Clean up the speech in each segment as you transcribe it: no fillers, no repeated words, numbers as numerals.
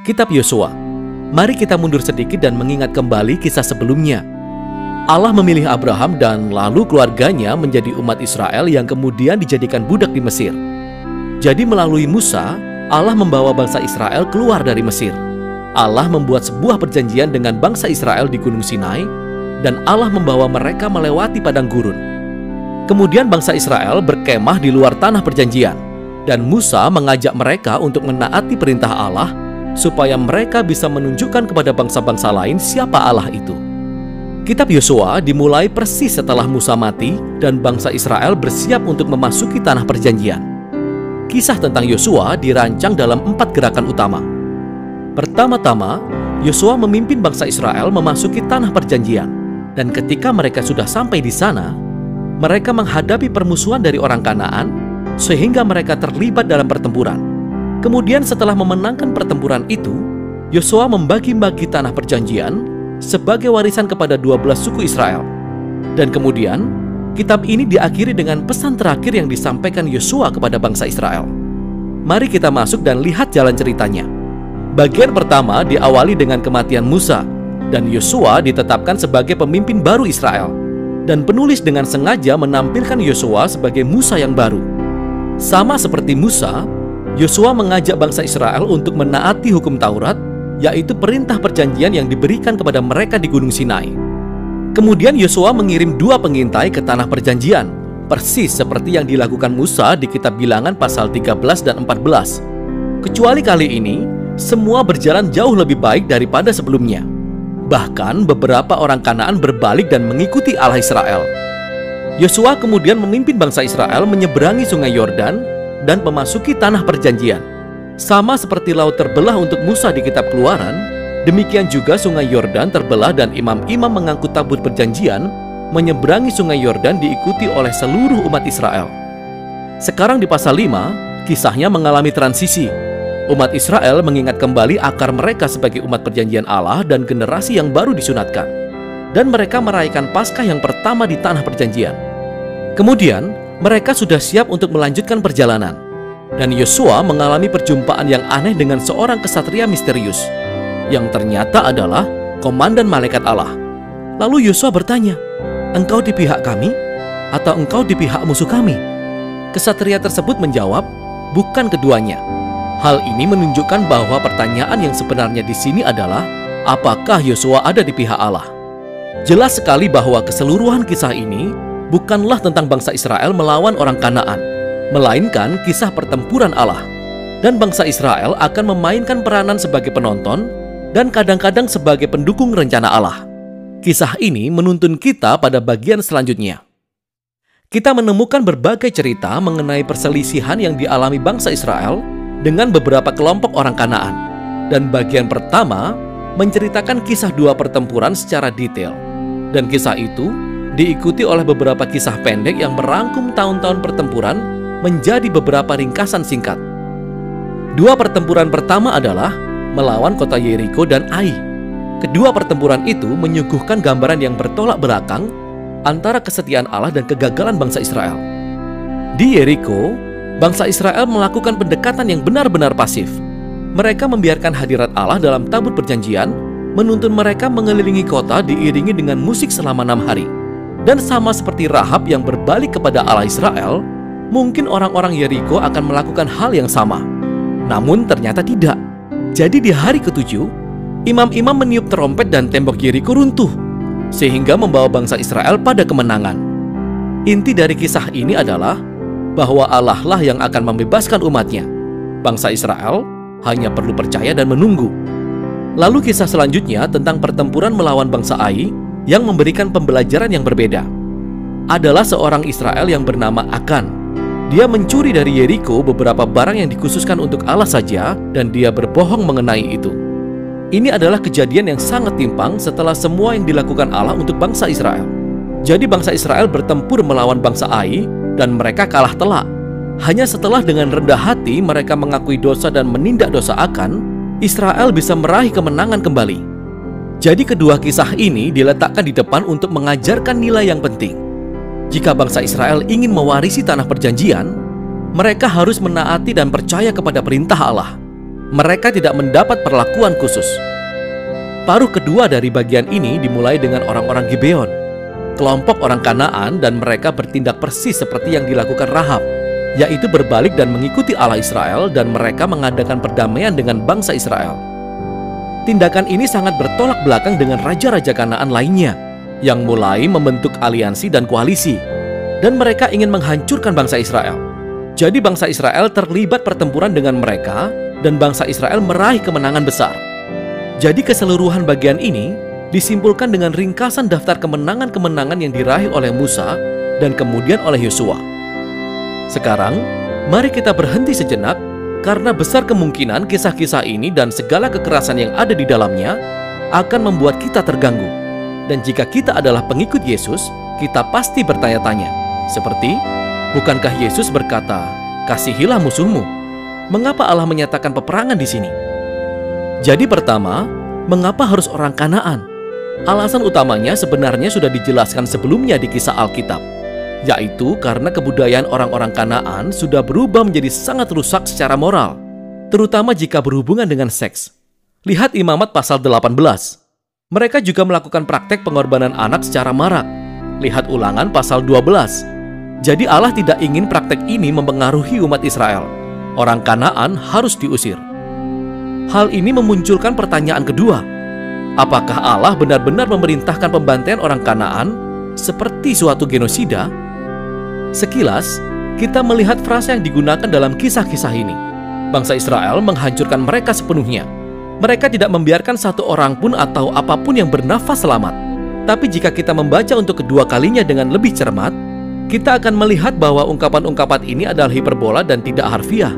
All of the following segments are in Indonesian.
Kitab Yosua. Mari kita mundur sedikit dan mengingat kembali kisah sebelumnya. Allah memilih Abraham dan lalu keluarganya menjadi umat Israel yang kemudian dijadikan budak di Mesir. Jadi melalui Musa, Allah membawa bangsa Israel keluar dari Mesir. Allah membuat sebuah perjanjian dengan bangsa Israel di Gunung Sinai, dan Allah membawa mereka melewati padang gurun. Kemudian bangsa Israel berkemah di luar tanah perjanjian, dan Musa mengajak mereka untuk menaati perintah Allah, supaya mereka bisa menunjukkan kepada bangsa-bangsa lain siapa Allah itu. Kitab Yosua dimulai persis setelah Musa mati dan bangsa Israel bersiap untuk memasuki tanah perjanjian. Kisah tentang Yosua dirancang dalam 4 gerakan utama. Pertama-tama, Yosua memimpin bangsa Israel memasuki tanah perjanjian, dan ketika mereka sudah sampai di sana, mereka menghadapi permusuhan dari orang Kanaan, sehingga mereka terlibat dalam pertempuran. Kemudian setelah memenangkan pertempuran itu, Yosua membagi-bagi tanah perjanjian sebagai warisan kepada 12 suku Israel. Dan kemudian, kitab ini diakhiri dengan pesan terakhir yang disampaikan Yosua kepada bangsa Israel. Mari kita masuk dan lihat jalan ceritanya. Bagian pertama diawali dengan kematian Musa, dan Yosua ditetapkan sebagai pemimpin baru Israel. Dan penulis dengan sengaja menampilkan Yosua sebagai Musa yang baru. Sama seperti Musa, Yosua mengajak bangsa Israel untuk menaati hukum Taurat, yaitu perintah perjanjian yang diberikan kepada mereka di Gunung Sinai. Kemudian Yosua mengirim 2 pengintai ke tanah perjanjian, persis seperti yang dilakukan Musa di kitab Bilangan pasal 13 dan 14. Kecuali kali ini, semua berjalan jauh lebih baik daripada sebelumnya. Bahkan beberapa orang Kanaan berbalik dan mengikuti Allah Israel. Yosua kemudian memimpin bangsa Israel menyeberangi sungai Yordan dan memasuki tanah perjanjian. Sama seperti laut terbelah untuk Musa di kitab Keluaran, demikian juga sungai Yordan terbelah dan imam-imam mengangkut tabut perjanjian menyeberangi sungai Yordan diikuti oleh seluruh umat Israel. Sekarang di pasal 5, kisahnya mengalami transisi. Umat Israel mengingat kembali akar mereka sebagai umat perjanjian Allah dan generasi yang baru disunatkan. Dan mereka merayakan Paskah yang pertama di tanah perjanjian. Kemudian, mereka sudah siap untuk melanjutkan perjalanan. Dan Yosua mengalami perjumpaan yang aneh dengan seorang kesatria misterius, yang ternyata adalah komandan malaikat Allah. Lalu Yosua bertanya, "Engkau di pihak kami, atau engkau di pihak musuh kami?" Kesatria tersebut menjawab, "Bukan keduanya." Hal ini menunjukkan bahwa pertanyaan yang sebenarnya di sini adalah, apakah Yosua ada di pihak Allah? Jelas sekali bahwa keseluruhan kisah ini bukanlah tentang bangsa Israel melawan orang Kanaan, melainkan kisah pertempuran Allah. Dan bangsa Israel akan memainkan peranan sebagai penonton dan kadang-kadang sebagai pendukung rencana Allah. Kisah ini menuntun kita pada bagian selanjutnya. Kita menemukan berbagai cerita mengenai perselisihan yang dialami bangsa Israel dengan beberapa kelompok orang Kanaan. Dan bagian pertama menceritakan kisah 2 pertempuran secara detail. Dan kisah itu diikuti oleh beberapa kisah pendek yang merangkum tahun-tahun pertempuran menjadi beberapa ringkasan singkat. 2 pertempuran pertama adalah melawan kota Yeriko dan Ai. Kedua pertempuran itu menyuguhkan gambaran yang bertolak belakang antara kesetiaan Allah dan kegagalan bangsa Israel. Di Yeriko, bangsa Israel melakukan pendekatan yang benar-benar pasif. Mereka membiarkan hadirat Allah dalam tabut perjanjian, menuntun mereka mengelilingi kota diiringi dengan musik selama 6 hari. Dan sama seperti Rahab yang berbalik kepada Allah Israel, mungkin orang-orang Yeriko akan melakukan hal yang sama. Namun ternyata tidak. Jadi di hari ke-7, imam-imam meniup trompet dan tembok Yeriko runtuh, sehingga membawa bangsa Israel pada kemenangan. Inti dari kisah ini adalah bahwa Allah lah yang akan membebaskan umatnya. Bangsa Israel hanya perlu percaya dan menunggu. Lalu kisah selanjutnya tentang pertempuran melawan bangsa Ai yang memberikan pembelajaran yang berbeda. Adalah seorang Israel yang bernama Akan. Dia mencuri dari Yeriko beberapa barang yang dikhususkan untuk Allah saja, dan dia berbohong mengenai itu. Ini adalah kejadian yang sangat timpang setelah semua yang dilakukan Allah untuk bangsa Israel. Jadi bangsa Israel bertempur melawan bangsa Ai, dan mereka kalah telak. Hanya setelah dengan rendah hati mereka mengakui dosa dan menindak dosa Akan, Israel bisa meraih kemenangan kembali. Jadi kedua kisah ini diletakkan di depan untuk mengajarkan nilai yang penting. Jika bangsa Israel ingin mewarisi tanah perjanjian, mereka harus menaati dan percaya kepada perintah Allah. Mereka tidak mendapat perlakuan khusus. Paruh kedua dari bagian ini dimulai dengan orang-orang Gibeon, kelompok orang Kanaan, dan mereka bertindak persis seperti yang dilakukan Rahab, yaitu berbalik dan mengikuti Allah Israel, dan mereka mengadakan perdamaian dengan bangsa Israel. Tindakan ini sangat bertolak belakang dengan raja-raja Kanaan lainnya yang mulai membentuk aliansi dan koalisi, dan mereka ingin menghancurkan bangsa Israel. Jadi bangsa Israel terlibat pertempuran dengan mereka, dan bangsa Israel meraih kemenangan besar. Jadi keseluruhan bagian ini disimpulkan dengan ringkasan daftar kemenangan-kemenangan yang diraih oleh Musa dan kemudian oleh Yosua. Sekarang, mari kita berhenti sejenak, karena besar kemungkinan kisah-kisah ini dan segala kekerasan yang ada di dalamnya akan membuat kita terganggu. Dan jika kita adalah pengikut Yesus, kita pasti bertanya-tanya, seperti, bukankah Yesus berkata, "Kasihilah musuhmu"? Mengapa Allah menyatakan peperangan di sini? Jadi pertama, mengapa harus orang Kanaan? Alasan utamanya sebenarnya sudah dijelaskan sebelumnya di kisah Alkitab, yaitu karena kebudayaan orang-orang Kanaan sudah berubah menjadi sangat rusak secara moral, terutama jika berhubungan dengan seks. Lihat Imamat pasal 18. Mereka juga melakukan praktek pengorbanan anak secara marak. Lihat Ulangan pasal 12. Jadi Allah tidak ingin praktek ini mempengaruhi umat Israel. Orang Kanaan harus diusir. Hal ini memunculkan pertanyaan kedua. Apakah Allah benar-benar memerintahkan pembantaian orang Kanaan seperti suatu genosida? Sekilas, kita melihat frasa yang digunakan dalam kisah-kisah ini. Bangsa Israel menghancurkan mereka sepenuhnya. Mereka tidak membiarkan satu orang pun atau apapun yang bernafas selamat. Tapi jika kita membaca untuk kedua kalinya dengan lebih cermat, kita akan melihat bahwa ungkapan-ungkapan ini adalah hiperbola dan tidak harfiah.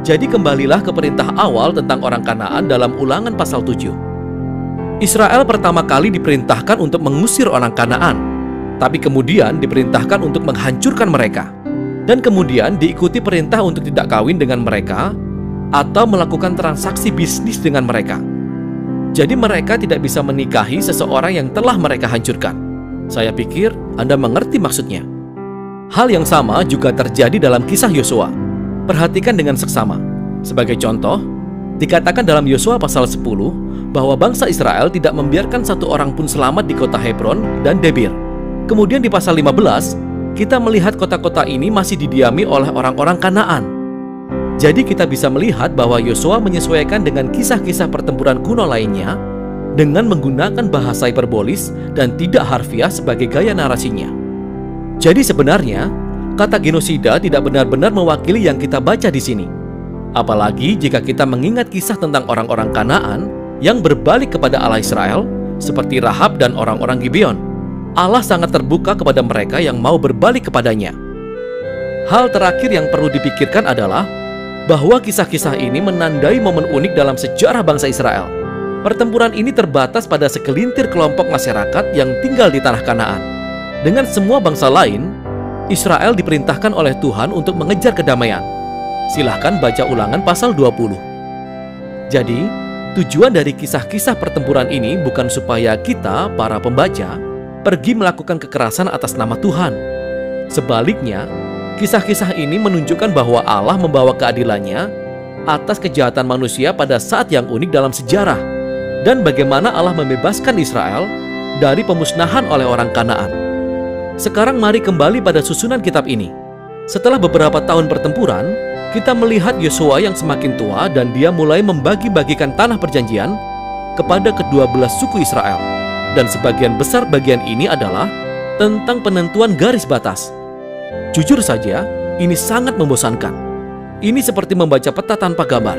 Jadi kembalilah ke perintah awal tentang orang Kanaan dalam Ulangan pasal 7. Israel pertama kali diperintahkan untuk mengusir orang Kanaan, tapi kemudian diperintahkan untuk menghancurkan mereka. Dan kemudian diikuti perintah untuk tidak kawin dengan mereka atau melakukan transaksi bisnis dengan mereka. Jadi mereka tidak bisa menikahi seseorang yang telah mereka hancurkan. Saya pikir Anda mengerti maksudnya. Hal yang sama juga terjadi dalam kisah Yosua. Perhatikan dengan seksama. Sebagai contoh, dikatakan dalam Yosua pasal 10 bahwa bangsa Israel tidak membiarkan satu orang pun selamat di kota Hebron dan Debir. Kemudian di pasal 15, kita melihat kota-kota ini masih didiami oleh orang-orang Kanaan. Jadi kita bisa melihat bahwa Yosua menyesuaikan dengan kisah-kisah pertempuran kuno lainnya dengan menggunakan bahasa hiperbolis dan tidak harfiah sebagai gaya narasinya. Jadi sebenarnya, kata genosida tidak benar-benar mewakili yang kita baca di sini. Apalagi jika kita mengingat kisah tentang orang-orang Kanaan yang berbalik kepada Allah Israel, seperti Rahab dan orang-orang Gibeon. Allah sangat terbuka kepada mereka yang mau berbalik kepadanya. Hal terakhir yang perlu dipikirkan adalah bahwa kisah-kisah ini menandai momen unik dalam sejarah bangsa Israel. Pertempuran ini terbatas pada segelintir kelompok masyarakat yang tinggal di tanah Kanaan. Dengan semua bangsa lain, Israel diperintahkan oleh Tuhan untuk mengejar kedamaian. Silahkan baca Ulangan pasal 20. Jadi, tujuan dari kisah-kisah pertempuran ini bukan supaya kita, para pembaca, pergi melakukan kekerasan atas nama Tuhan. Sebaliknya, kisah-kisah ini menunjukkan bahwa Allah membawa keadilannya atas kejahatan manusia pada saat yang unik dalam sejarah, dan bagaimana Allah membebaskan Israel dari pemusnahan oleh orang Kanaan. Sekarang mari kembali pada susunan kitab ini. Setelah beberapa tahun pertempuran, kita melihat Yosua yang semakin tua dan dia mulai membagi-bagikan tanah perjanjian kepada kedua belah suku Israel. Dan sebagian besar bagian ini adalah tentang penentuan garis batas. Jujur saja, ini sangat membosankan. Ini seperti membaca peta tanpa gambar.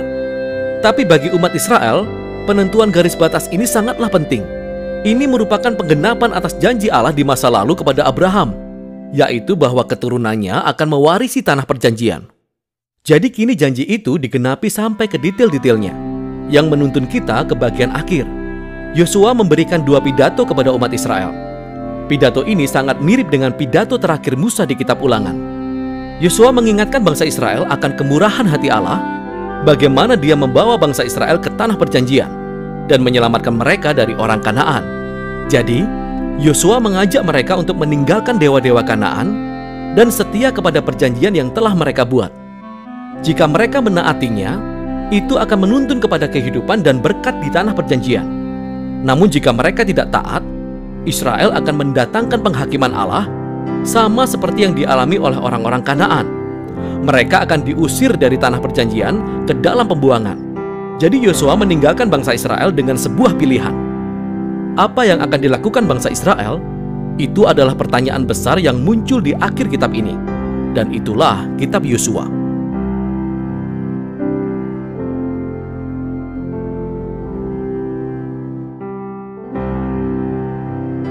Tapi bagi umat Israel, penentuan garis batas ini sangatlah penting. Ini merupakan penggenapan atas janji Allah di masa lalu kepada Abraham, yaitu bahwa keturunannya akan mewarisi tanah perjanjian. Jadi kini janji itu digenapi sampai ke detail-detailnya, yang menuntun kita ke bagian akhir. Yosua memberikan dua pidato kepada umat Israel. Pidato ini sangat mirip dengan pidato terakhir Musa di kitab Ulangan. Yosua mengingatkan bangsa Israel akan kemurahan hati Allah, bagaimana dia membawa bangsa Israel ke tanah perjanjian dan menyelamatkan mereka dari orang Kanaan. Jadi, Yosua mengajak mereka untuk meninggalkan dewa-dewa Kanaan dan setia kepada perjanjian yang telah mereka buat. Jika mereka menaatinya, itu akan menuntun kepada kehidupan dan berkat di tanah perjanjian. Namun jika mereka tidak taat, Israel akan mendatangkan penghakiman Allah sama seperti yang dialami oleh orang-orang Kanaan. Mereka akan diusir dari tanah perjanjian ke dalam pembuangan. Jadi Yosua meninggalkan bangsa Israel dengan sebuah pilihan. Apa yang akan dilakukan bangsa Israel? Itu adalah pertanyaan besar yang muncul di akhir kitab ini. Dan itulah kitab Yosua.